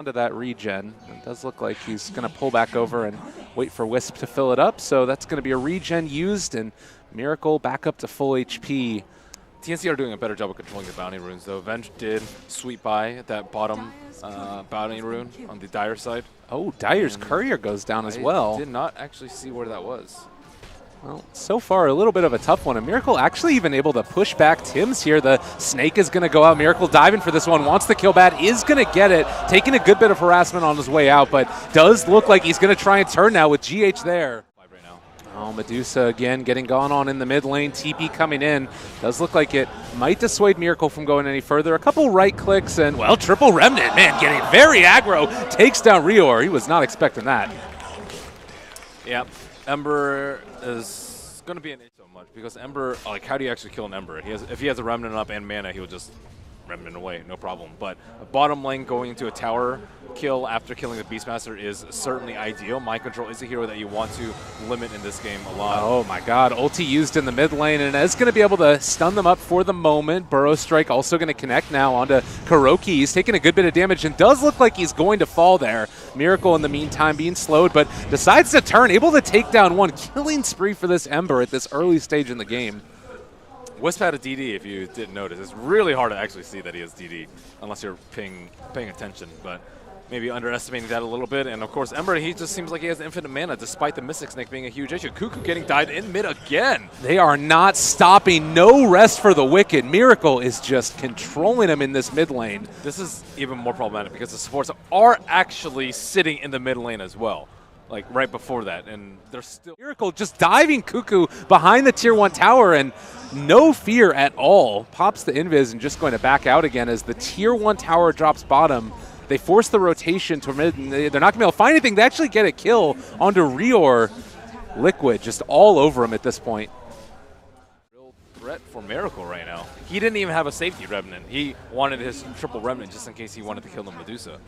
Onto that regen. It does look like he's going to pull back over and wait for Wisp to fill it up. So that's going to be a regen used, and Miracle back up to full HP. TnC are doing a better job of controlling the bounty runes, though. Venge did sweep by that bottom bounty rune on the Dire side. Oh, Dire's courier goes down as well. I did not actually see where that was. Well, so far a little bit of a tough one, and Miracle actually even able to push back Tim's here. The Snake is going to go out. Miracle diving for this one, wants the kill bad, is going to get it, taking a good bit of harassment on his way out, but does look like he's going to try and turn now with GH there. Right now. Oh, Medusa again getting gone on in the mid lane. TP coming in. Does look like it might dissuade Miracle from going any further. A couple right clicks and, well, triple Remnant. Man, getting very aggro. Takes down ryOyr. He was not expecting that. Yep. Ember is going to be an issue so much because Ember, like, how do you actually kill an Ember? If he has a Remnant up and mana, he will just Remnant away, no problem. But a bottom lane going into a tower kill after killing the Beastmaster is certainly ideal. Mind Control is a hero that you want to limit in this game a lot. Oh my god, ulti used in the mid lane, and is going to be able to stun them up for the moment. Burrow Strike also going to connect now onto KuroKy. He's taking a good bit of damage and does look like he's going to fall there. Miracle in the meantime being slowed, but decides to turn, able to take down one. Killing spree for this Ember at this early stage in the game. Wisp had a DD, if you didn't notice. It's really hard to actually see that he has DD, unless you're paying attention. But maybe underestimating that a little bit. And of course, Ember, he just seems like he has infinite mana, despite the Mystic Snake being a huge issue. Kuku getting died in mid again. They are not stopping. No rest for the Wicked. Miracle is just controlling him in this mid lane. This is even more problematic because the supports are actually sitting in the mid lane as well. Like right before that, and they're still... Miracle just diving Kuku behind the tier 1 tower, and no fear at all. Pops the invis and just going to back out again as the tier 1 tower drops bottom. They force the rotation to mid, and they're not going to be able to find anything. They actually get a kill onto ryOyr. Liquid just all over him at this point. Real threat for Miracle right now. He didn't even have a safety Remnant. He wanted his triple Remnant just in case he wanted to kill the Medusa.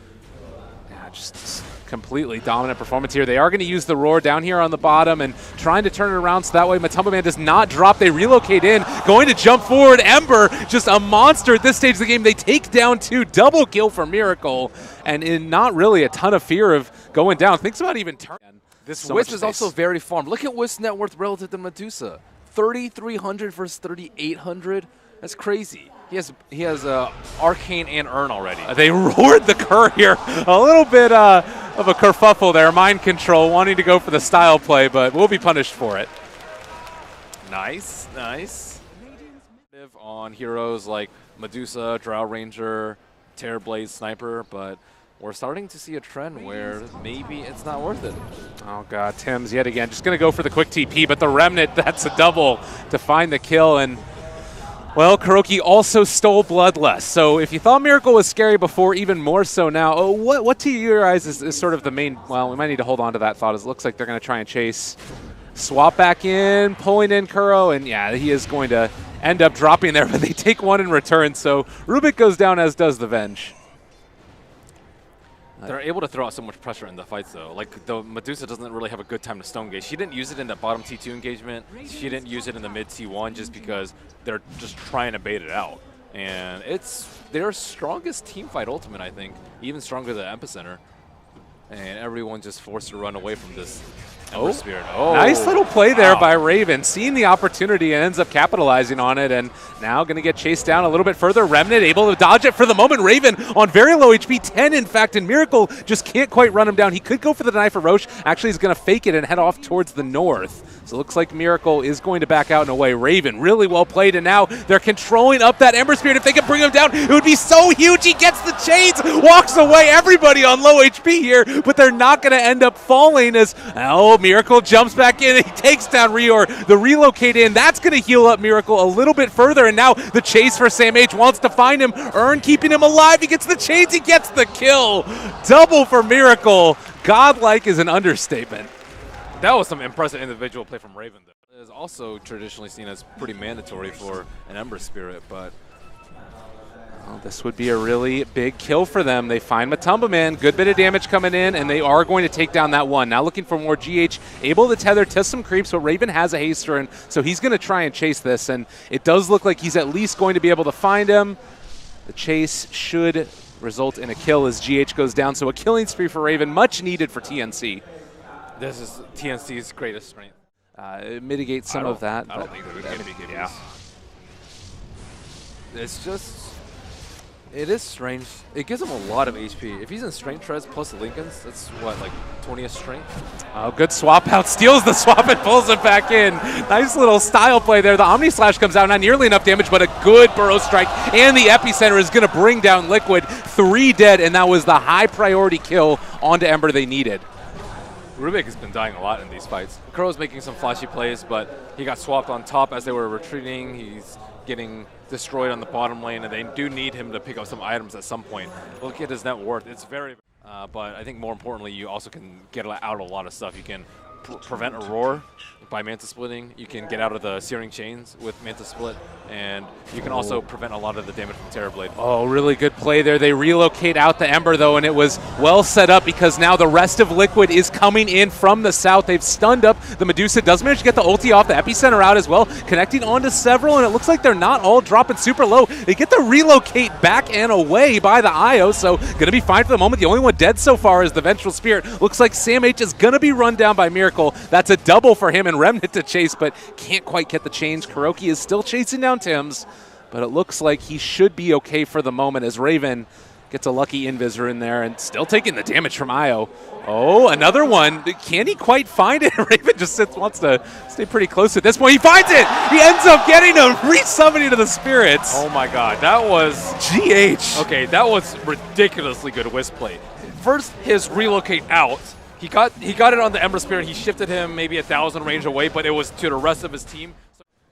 Yeah, just completely dominant performance here. They are going to use the Roar down here on the bottom and trying to turn it around so that way Matumbaman does not drop. They relocate in, going to jump forward. Ember, just a monster at this stage of the game. They take down 2, double kill for Miracle, and in not really a ton of fear of going down. Thinks about even turning. This Wisp is also very farmed. Look at Wisp's net worth relative to Medusa. 3,300 versus 3,800. That's crazy. He has Arcane and Urn already. They roared the courier. A little bit of a kerfuffle there. Mind Control wanting to go for the style play, but we'll be punished for it. Nice, nice. On heroes like Medusa, Drow Ranger, Terrorblade, Sniper, but we're starting to see a trend where maybe it's not worth it. Oh god, Tim's yet again just going to go for the quick TP, but the Remnant, that's a double to find the kill. And well, KuroKy also stole Bloodlust. So if you thought Miracle was scary before, even more so now. Oh, what to your eyes is sort of the main... Well, we might need to hold on to that thought. As it looks like they're going to try and chase. Swap back in, pulling in Kuro, and yeah, he is going to end up dropping there, but they take one in return. So Rubik goes down, as does the Venge. They're able to throw out so much pressure in the fights, though. Like, the Medusa doesn't really have a good time to Stone Gate. She didn't use it in the bottom T2 engagement. She didn't use it in the mid T1 just because they're just trying to bait it out. And it's their strongest team fight ultimate, I think. Even stronger than Epicenter. And everyone just forced to run away from this Ember Spirit. Oh, nice little play there by Raven. Seeing the opportunity and ends up capitalizing on it, and now going to get chased down a little bit further. Remnant able to dodge it for the moment. Raven on very low HP, 10 in fact, and Miracle just can't quite run him down. He could go for the deny for Roche. Actually, he's going to fake it and head off towards the north. So it looks like Miracle is going to back out in a way. Raven, really well played, and now they're controlling up that Ember Spirit. If they can bring him down, it would be so huge. He gets the chains, walks away. Everybody on low HP here, but they're not going to end up falling as, oh, Miracle jumps back in, and he takes down ryOyr. The relocate in, that's going to heal up Miracle a little bit further, and now the chase for Sam H wants to find him. Urn keeping him alive. He gets the chains, he gets the kill. Double for Miracle. Godlike is an understatement. That was some impressive individual play from Raven, though. It is also traditionally seen as pretty mandatory for an Ember Spirit, but... Well, this would be a really big kill for them. They find Matumbaman, good bit of damage coming in, and they are going to take down that one. Now looking for more GH, able to tether to some creeps, but Raven has a haster, and so he's going to try and chase this, and it does look like he's at least going to be able to find him. The chase should result in a kill as GH goes down. So a killing spree for Raven, much needed for TnC. This is TnC's greatest strength. It mitigates some of that. I don't think they're going to be yeah. It's just, it is strange. It gives him a lot of HP. If he's in strength treads plus Lincolns, that's what, like 20th strength? Oh, good swap out. Steals the swap and pulls it back in. Nice little style play there. The Omni Slash comes out, not nearly enough damage, but a good burrow strike. And the Epicenter is going to bring down Liquid. 3 dead, and that was the high priority kill onto Ember they needed. Rubik has been dying a lot in these fights. Crow's making some flashy plays, but he got swapped on top as they were retreating. He's getting destroyed on the bottom lane, and they do need him to pick up some items at some point. Look at his net worth. It's very, but I think more importantly, you also can get out a lot of stuff. You can prevent Aurora by Manta splitting. You can get out of the Searing Chains with Manta split, and you can also prevent a lot of the damage from Terrorblade. Oh, really good play there. They relocate out the Ember, though, and it was well set up because now the rest of Liquid is coming in from the south. They've stunned up. The Medusa does manage to get the ulti off, the Epicenter out as well, connecting onto several, and it looks like they're not all dropping super low. They get the relocate back and away by the IO, so going to be fine for the moment. The only one dead so far is the Vengeful Spirit. Looks like Sam H is going to be run down by Miracle. That's a double for him and Remnant to chase, but can't quite get the change. KuroKy is still chasing down Tims, but it looks like he should be okay for the moment as Raven gets a lucky invisor in there and still taking the damage from IO. Oh, another one. Can he quite find it? Raven just wants to stay pretty close at this point. He finds it! He ends up getting a resummoning to the spirits. Oh my god, that was... GH. Okay, that was ridiculously good whisk play. First, his relocate out. He got it on the Ember Spirit. He shifted him maybe 1,000 range away, but it was to the rest of his team.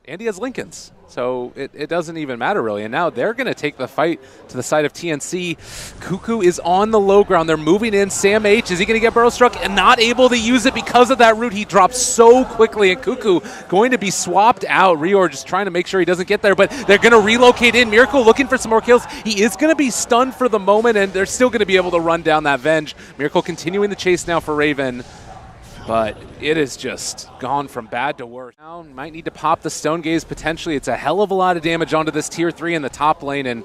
And he has Lincolns, so it doesn't even matter really. And now they're going to take the fight to the side of TnC. Kuku is on the low ground. They're moving in. Sam H, is he going to get burrow struck and not able to use it because of that root? He drops so quickly, and Kuku going to be swapped out. ryOyr just trying to make sure he doesn't get there, but they're going to relocate in. Miracle looking for some more kills. He is going to be stunned for the moment, and they're still going to be able to run down that Venge. Miracle continuing the chase now for Raven. But it is just gone from bad to worse. Now might need to pop the Stone Gaze potentially. It's a hell of a lot of damage onto this tier 3 in the top lane, and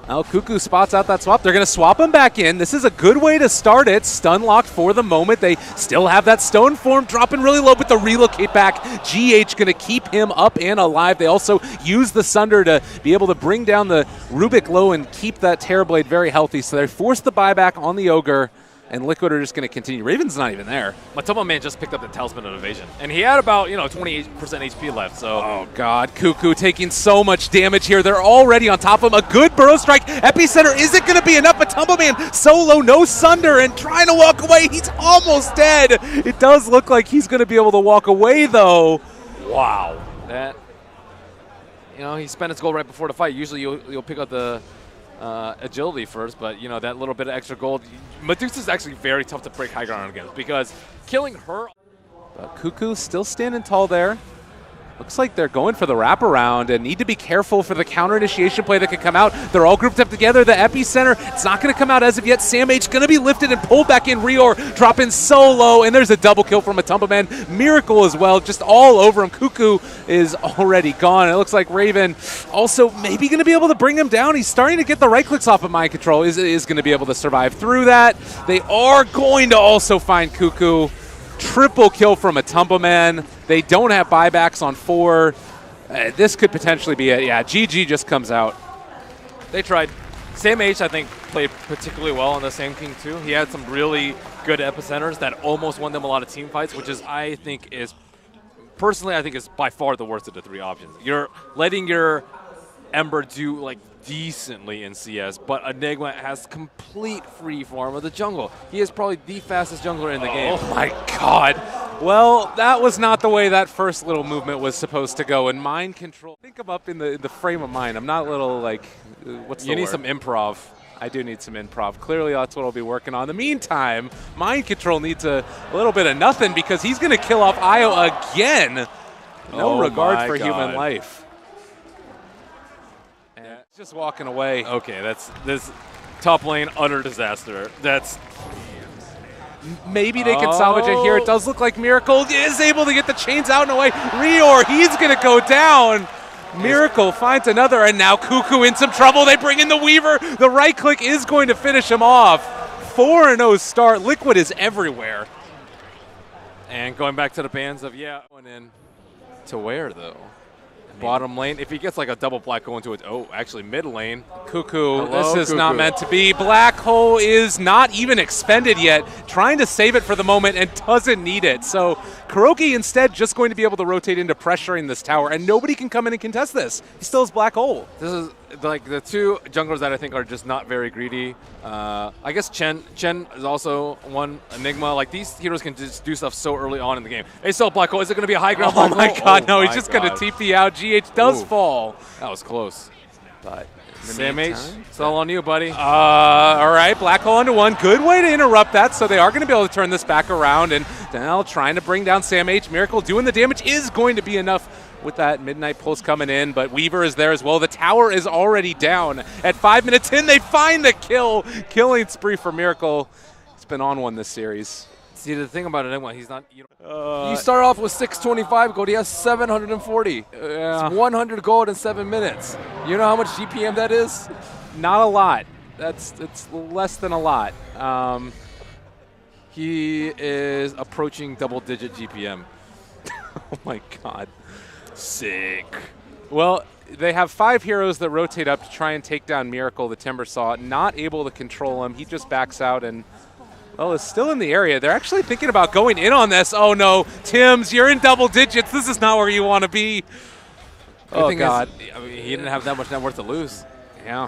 well, Kuku spots out that swap. They're going to swap him back in. This is a good way to start it. Stun locked for the moment. They still have that stone form dropping really low, but the relocate back. GH going to keep him up and alive. They also use the Sunder to be able to bring down the Rubik low and keep that Terrorblade very healthy. So they force the buyback on the Ogre, and Liquid are just going to continue. Raven's not even there. Matumbaman just picked up the Talisman of Evasion, and he had about 28% HP left. So, oh god, Kuku taking so much damage here. They're already on top of him. A good burrow strike. Epicenter isn't going to be enough. Matumbaman solo, no Sunder, and trying to walk away. He's almost dead. It does look like he's going to be able to walk away though. Wow, that he spent his gold right before the fight. Usually you'll pick up the agility first, but that little bit of extra gold. Medusa is actually very tough to break high ground against because killing her. But Kuku's still standing tall there. Looks like they're going for the wraparound and need to be careful for the counter initiation play that could come out. They're all grouped up together. The Epicenter, it's not going to come out as of yet. Sam H going to be lifted and pulled back in. ryOyr dropping so low, and there's a double kill from Matumbaman. Miracle as well, just all over him. Kuku is already gone. It looks like Raven also maybe going to be able to bring him down. He's starting to get the right clicks off of Mind Control. Is going to be able to survive through that. They are going to also find Kuku. Triple kill from Matumbaman. They don't have buybacks on 4. This could potentially be it. Yeah, GG just comes out. They tried. Sam H, I think, played particularly well on the Sand King too. He had some really good epicenters that almost won them a lot of team fights, which is, personally, I think is by far the worst of the 3 options. You're letting your Ember do like decently in CS, but Enigma has complete free form of the jungle. He is probably the fastest jungler in the game. Oh my god. Well, that was not the way that first little movement was supposed to go. And Mind Control, I think I'm up in the frame of mind. I'm not little like, what's the word? You need some improv. I do need some improv. Clearly, that's what I'll be working on. In the meantime, Mind Control needs a little bit of nothing because he's going to kill off IO again. No regard for human life. Just walking away. Okay, that's this top lane utter disaster. That's maybe they can salvage it here. It does look like Miracle is able to get the chains out and away. ryOyr, he's going to go down. Miracle finds another, and now Kuku in some trouble. They bring in the Weaver. The right click is going to finish him off. 4-0 start. Liquid is everywhere. And going back to the bans of, going in to where, though? Bottom lane. If he gets like a double black hole into it, actually mid lane. Kuku, Hello, this is Kuku. not meant to be. Black hole is not even expended yet. Trying to save it for the moment and doesn't need it. So KuroKy instead just going to be able to rotate into pressuring this tower, and nobody can come in and contest this. He still has black hole. This is like the two junglers that I think are just not very greedy. I guess Chen is also one enigma. Like these heroes can just do stuff so early on in the game. They still have black hole. Is it going to be a high ground? Oh my god, no, he's my just going to God. TP out. GH does fall. That was close. But Sam H, it's all on you, buddy. All right, black hole into one. Good way to interrupt that, so they are going to be able to turn this back around. And now trying to bring down Sam H. Miracle doing the damage is going to be enough with that Midnight Pulse coming in, but Weaver is there as well. The tower is already down. At 5 minutes in, they find the kill. Killing spree for Miracle. He's been on one this series. See, the thing about Enigma, he's not. You start off with 625 gold. He has 740. It's 100 gold in 7 minutes. You know how much GPM that is? Not a lot. It's less than a lot. He is approaching double-digit GPM. Oh my god. Sick. Well, they have 5 heroes that rotate up to try and take down Miracle, the Timbersaw. Not able to control him. He just backs out and, well, is still in the area. They're actually thinking about going in on this. Oh no, Tims, you're in double digits. This is not where you want to be. Oh god. I mean, he didn't have that much net worth to lose. Yeah.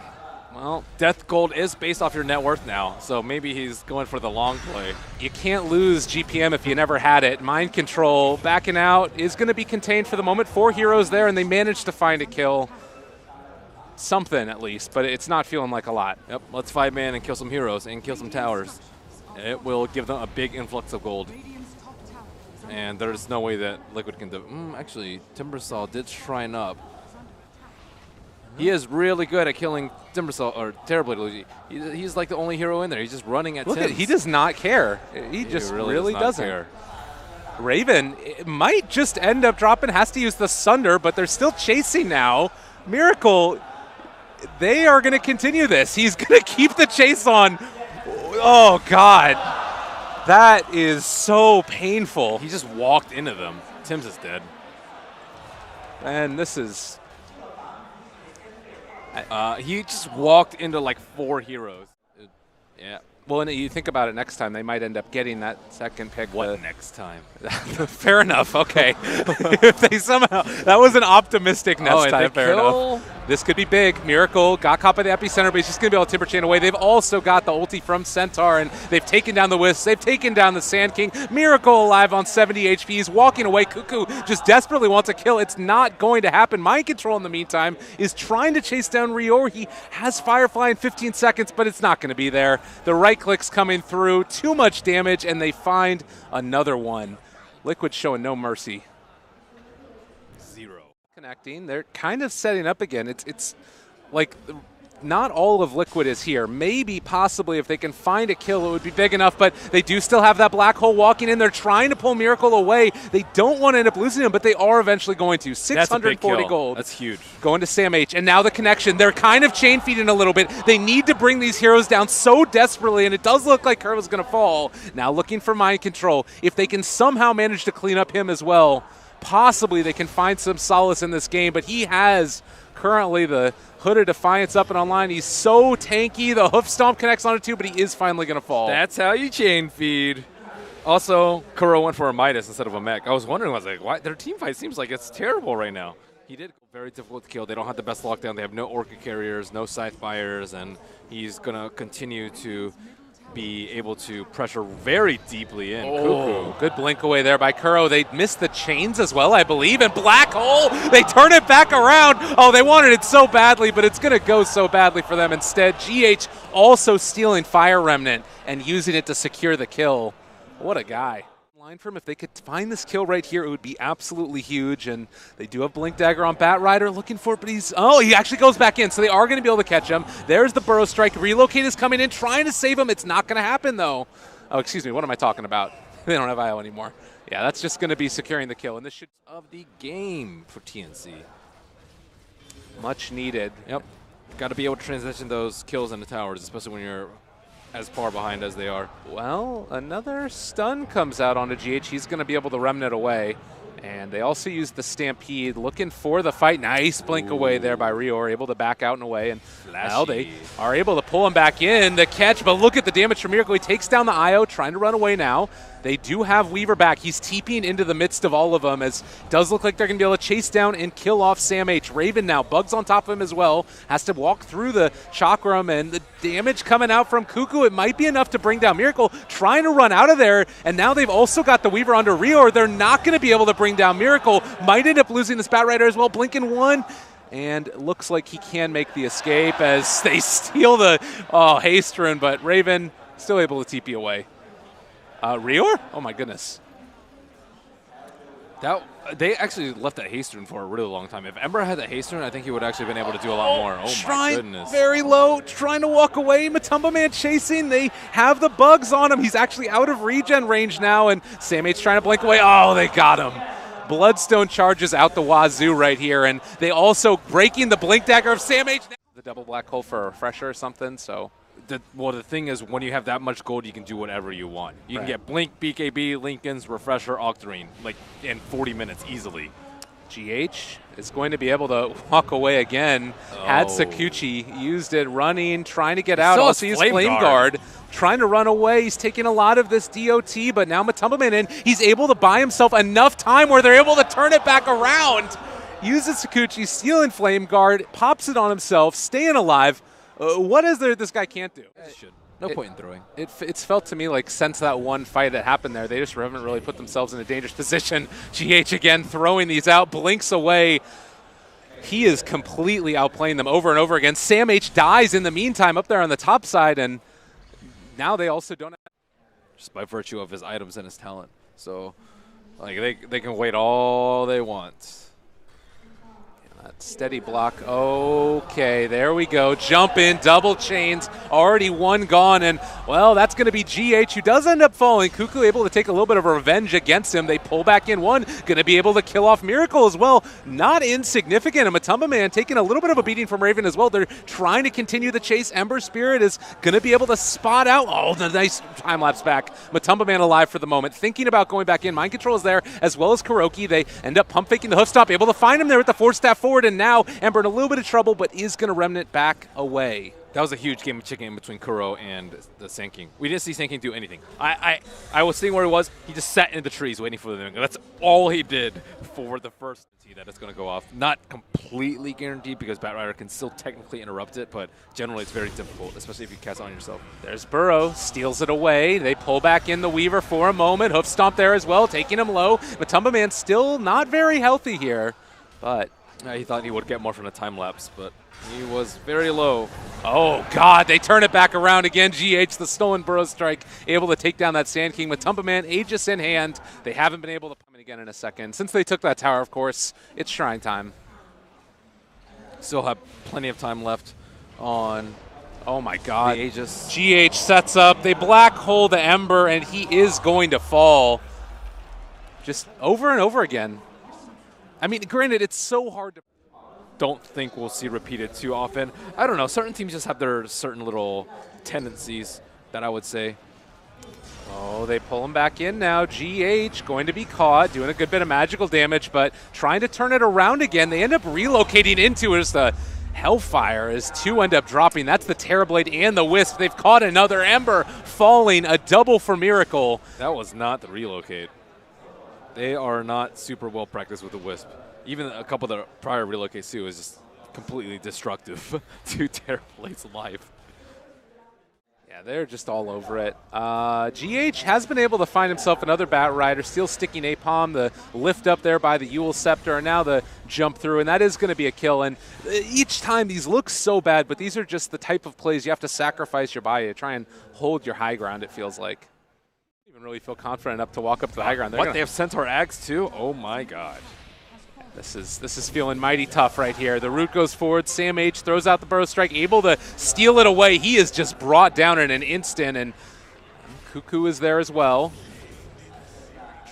Well, Death Gold is based off your net worth now, so maybe he's going for the long play. You can't lose GPM if you never had it. Mind Control backing out is going to be contained for the moment. 4 heroes there, and they managed to find a kill. Something, at least, but it's not feeling like a lot. Yep, let's 5-man and kill some heroes and kill some towers. It will give them a big influx of gold. And there's no way that Liquid can do. Actually, Timbersaw did shrine up. He is really good at killing Timbersaw or Terrorblade Luigi. He's like the only hero in there. He's just running at Tims. He does not care. He just really doesn't care. Raven might just end up dropping, has to use the Sunder, but they're still chasing now. Miracle, they are going to continue this. He's going to keep the chase on. Oh, God. That is so painful. He just walked into them. Tims is dead. And this is... he just walked into like 4 heroes. Yeah. Well, and you think about it, next time they might end up getting that second pick. What next time? Fair enough. Okay. If they somehow, that was an optimistic next time. Fair enough. This could be big. Miracle got caught by the epicenter, but he's just going to be able to Timber Chain away. They've also got the ulti from Centaur, and they've taken down the Wisp. They've taken down the Sand King. Miracle alive on 70 HP. He's walking away. Kuku just desperately wants a kill. It's not going to happen. Mind Control, in the meantime, is trying to chase down ryOyr. He has Firefly in 15 seconds, but it's not going to be there. The right click's coming through. Too much damage, and they find another one. Liquid showing no mercy. 0. Connecting. They're kind of setting up again. It's like not all of Liquid is here. Maybe, possibly, if they can find a kill, it would be big enough, but they do still have that black hole walking in. They're trying to pull Miracle away. They don't want to end up losing him, but they are eventually going to. 640 gold. That's huge. Going to Sam H. And now the connection. They're kind of chain feeding a little bit. They need to bring these heroes down so desperately, and it does look like Curve is going to fall. Now looking for Mind Control. If they can somehow manage to clean up him as well, possibly they can find some solace in this game, but he has currently the Hood of Defiance up and online. He's so tanky. The Hoof Stomp connects on it too, but he is finally going to fall. That's how you chain feed. Also, Kuro went for a Midas instead of a mech. I was wondering, I was like, why? Their team fight seems like it's terrible right now. He did go very difficult to kill. They don't have the best lockdown. They have no Orca carriers, no Scythe Fires, and he's going to continue to be able to pressure very deeply in. Kuku. Good blink away there by Kuro. They missed the chains as well, I believe, and Black Hole, they turn it back around. Oh, they wanted it so badly, but it's going to go so badly for them instead. GH also stealing Fire Remnant and using it to secure the kill. What a guy. Line for him, if they could find this kill right here, it would be absolutely huge, and they do have Blink Dagger on Bat Rider looking for it, but he actually goes back in, so they are going to be able to catch him. There's the Burrow Strike. Relocate is coming in, trying to save him. It's not going to happen, though. Oh, excuse me, what am I talking about? They don't have IO anymore. Yeah, that's just going to be securing the kill, and this should... Of the game for TnC. Much needed. Yep. Got to be able to transition those kills into towers, especially when you're as far behind as they are. Well, another stun comes out onto GH. He's going to be able to remnant away. And they also use the Stampede, looking for the fight. Nice blink away there by ryOyr, able to back out and away. And now they are able to pull him back in. The catch, but look at the damage from Miracle. He takes down the IO, trying to run away now. They do have Weaver back. He's TPing into the midst of all of them, as it does look like they're going to be able to chase down and kill off Sam H. Raven now, bugs on top of him as well. Has to walk through the Chakram, and the damage coming out from Kuku. It might be enough to bring down Miracle, trying to run out of there. And now they've also got the Weaver under ryOyr. They're not going to be able to bring down Miracle. Might end up losing this Bat Rider as well. Blinking one. And looks like he can make the escape as they steal the haste rune, but Raven still able to TP away. ryOyr? Oh my goodness. They actually left that haste rune for a really long time. If Ember had that haste rune, I think he would actually been able to do a lot more. Oh my goodness. Very low, trying to walk away. Matumbaman chasing. They have the bugs on him. He's actually out of regen range now, and Sam H trying to blink away. Oh, they got him. Bloodstone charges out the wazoo right here, and they also breaking the blink dagger of Sam H. The double black hole for a refresher or something, so. The thing is, when you have that much gold, you can do whatever you want. You can get Blink, BKB, Lincoln's, Refresher, Octarine, like in 40 minutes easily. GH is going to be able to walk away again. Had Sakuchi, used it running, trying to get out. Also used Flame Guard. Trying to run away. He's taking a lot of this DOT, but now Matumbaman in. He's able to buy himself enough time where they're able to turn it back around. Uses Sakuchi, stealing Flame Guard, pops it on himself, staying alive. What is there this guy can't do? No point in throwing. It's felt to me like since that one fight that happened there, they just haven't really put themselves in a dangerous position. GH again throwing these out, blinks away. He is completely outplaying them over and over again. Sam H dies in the meantime up there on the top side, and now they also don't have. Just by virtue of his items and his talent. So like they can wait all they want. Steady block. Okay, there we go. Jump in, double chains. Already one gone, and, well, that's going to be GH, who does end up falling. Kuku able to take a little bit of revenge against him. They pull back in one. Going to be able to kill off Miracle as well. Not insignificant. And Matumbaman taking a little bit of a beating from Raven as well. They're trying to continue the chase. Ember Spirit is going to be able to spot out. Oh, the nice time-lapse back. Matumbaman alive for the moment. Thinking about going back in. Mind Control is there, as well as KuroKy. They end up pump-faking the hoof stop. Able to find him there with the force staff forward. And now Ember in a little bit of trouble, but is going to remnant back away. That was a huge game of chicken between Kuro and the Sand King. We didn't see Sand King do anything. I was seeing where he was. He just sat in the trees waiting for them. That's all he did for the first TnC that it's going to go off. Not completely guaranteed because Bat Rider can still technically interrupt it, but generally it's very difficult, especially if you cast it on yourself. There's Burrow, steals it away. They pull back in the Weaver for a moment. Hoof stomp there as well, taking him low. Matumbaman still not very healthy here, but he thought he would get more from the time lapse, but he was very low. Oh, God, they turn it back around again. GH, the stolen Burrow Strike, able to take down that Sand King. Matumbaman, Aegis in hand. They haven't been able to come in again in a second. Since they took that tower, of course, it's Shrine time. Still have plenty of time left on oh my God. the Aegis. GH sets up. They black hole the Ember, and he is going to fall. Just over and over again. I mean, granted, it's so hard to. Don't think we'll see repeated too often. I don't know. Certain teams just have their certain little tendencies that I would say. Oh, they pull him back in now. GH going to be caught, doing a good bit of magical damage, but trying to turn it around again. They end up relocating into as the Hellfire as two end up dropping. That's the Terrorblade and the Wisp. They've caught another Ember falling, a double for Miracle. That was not the relocate. They are not super well practiced with the Wisp. Even a couple of the prior relocates too is just completely destructive to Terrorblade's life. Yeah, they're just all over it. GH has been able to find himself another Bat Rider, still sticking Napalm, the lift up there by the Yule Scepter, and now the jump through, and that is going to be a kill. And each time these look so bad, but these are just the type of plays you have to sacrifice your body to try and hold your high ground, it feels like. Even really feel confident enough to walk up to the high ground. What, they have Centaur Axe too? Oh my God. This is feeling mighty tough right here. The root goes forward. Sam H throws out the Burrow Strike, able to steal it away. He is just brought down in an instant, and Kuku is there as well.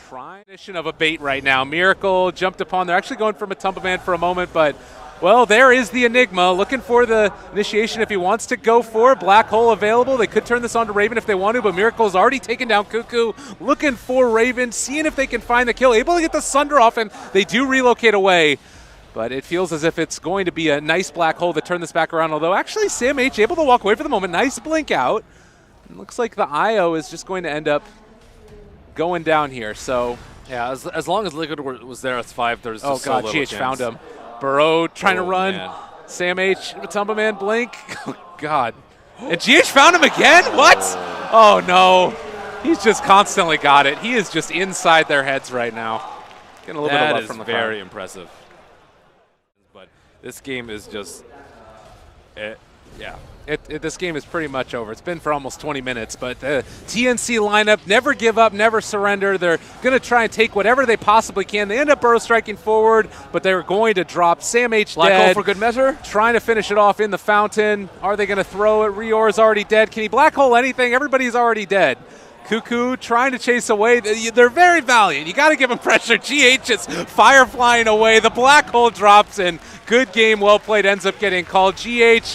Trying of a bait right now. Miracle jumped upon. They're actually going for Matumbaman for a moment, but Well, there is the Enigma, looking for the initiation if he wants to go for it. Black Hole available. They could turn this on to Raven if they want to, but Miracle's already taken down Kuku. Looking for Raven, seeing if they can find the kill. Able to get the Sunder off, and they do relocate away. But it feels as if it's going to be a nice Black Hole to turn this back around, although actually Sam H able to walk away for the moment. Nice blink out. It looks like the IO is just going to end up going down here, so... Yeah, as long as Liquid was there as 5, there's just oh god, so little GH chance. found him. Burrow trying to run. Man. Sam H, Matumbaman, blink. Oh god. And GH found him again? What? Oh no. He's just constantly got it. He is just inside their heads right now. Getting a little bit of love from the crowd. Very impressive. But this game is just, yeah. This game is pretty much over. It's been for almost 20 minutes, but the TnC lineup, never give up, never surrender. They're going to try and take whatever they possibly can. They end up burrow striking forward, but they're going to drop Sam H Black dead. Hole for good measure. Trying to finish it off in the fountain. Are they going to throw it? ryOyr is already dead. Can he Black Hole anything? Everybody's already dead. Kuku trying to chase away. They're very valiant. You got to give them pressure. GH is fire flying away. The Black Hole drops in. Good game, well played, ends up getting called. GH